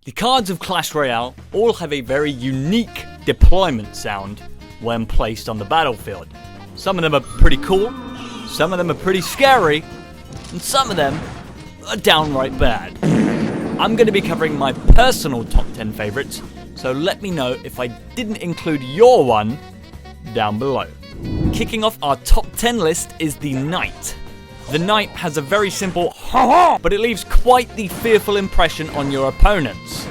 The cards of Clash Royale all have a very unique deployment sound when placed on the battlefield. Some of them are pretty cool, some of them are pretty scary, and some of them are downright bad. I'm going to be covering my personal top 10 favorites, so let me know if I didn't include your one down below. Kicking off our top 10 list is the Knight. The Knight has a very simple ha-ha, but it leaves quite the fearful impression on your opponents.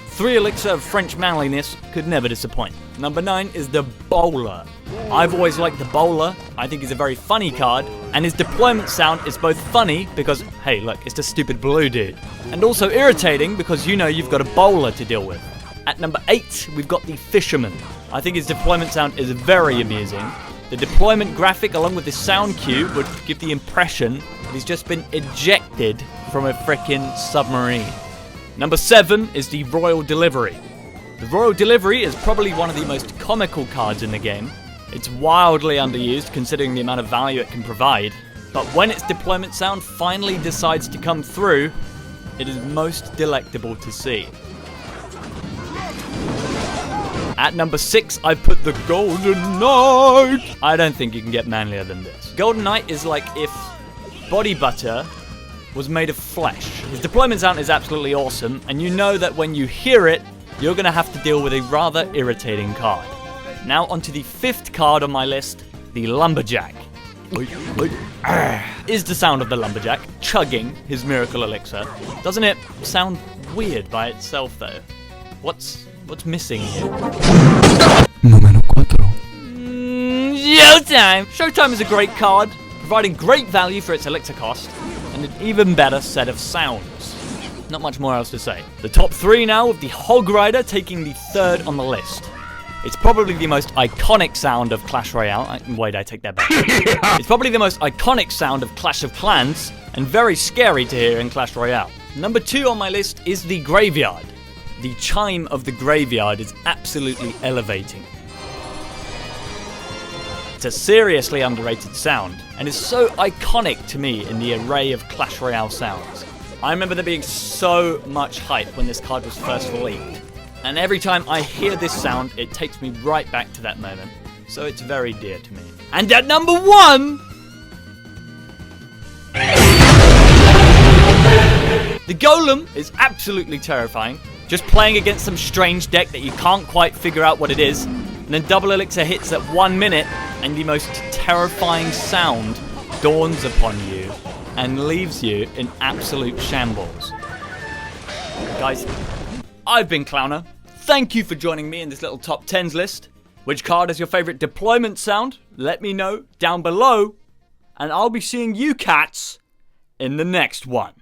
3 elixir of French manliness could never disappoint. Number 9 is the Bowler. I've always liked the Bowler. I think he's a very funny card, and his deployment sound is both funny because, hey look, it's just stupid blue dude, and also irritating because you know you've got a bowler to deal with. At number 8, we've got the Fisherman. I think his deployment sound is very amusing. The deployment graphic along with the sound cue would give the impression that he's just been ejected from a frickin' submarine. Number 7 is the Royal Delivery. The Royal Delivery is probably one of the most comical cards in the game. It's wildly underused considering the amount of value it can provide, but when its deployment sound finally decides to come through, it is most delectable to see. At number 6, I put the Golden Knight. I don't think you can get manlier than this. Golden Knight is like if body butter was made of flesh. His deployment sound is absolutely awesome, and you know that when you hear it, you're going to have to deal with a rather irritating card. Now onto the 5th card on my list, the Lumberjack. Is the sound of the Lumberjack chugging his miracle elixir. Doesn't it sound weird by itself though? What's missing here? Número 4. Showtime! Showtime is a great card, providing great value for its elixir cost, and an even better set of sounds. Not much more else to say. The top 3 now, with the Hog Rider taking the 3rd on the list. It's probably the most iconic sound of Clash Royale. Wait, I take that back. It's probably the most iconic sound of Clash of Clans, and very scary to hear in Clash Royale. Number 2 on my list is the Graveyard. The chime of the Graveyard is absolutely elevating. It's a seriously underrated sound, and is so iconic to me in the array of Clash Royale sounds. I remember there being so much hype when this card was first leaked, and every time I hear this sound, it takes me right back to that moment, so it's very dear to me. And at number 1... the Golem is absolutely terrifying. Just playing against some strange deck that you can't quite figure out what it is, and then double elixir hits at 1 minute, and the most terrifying sound dawns upon you and leaves you in absolute shambles. Guys, I've been Clowner. Thank you for joining me in this little top 10s list. Which card is your favorite deployment sound? Let me know down below, and I'll be seeing you cats in the next one.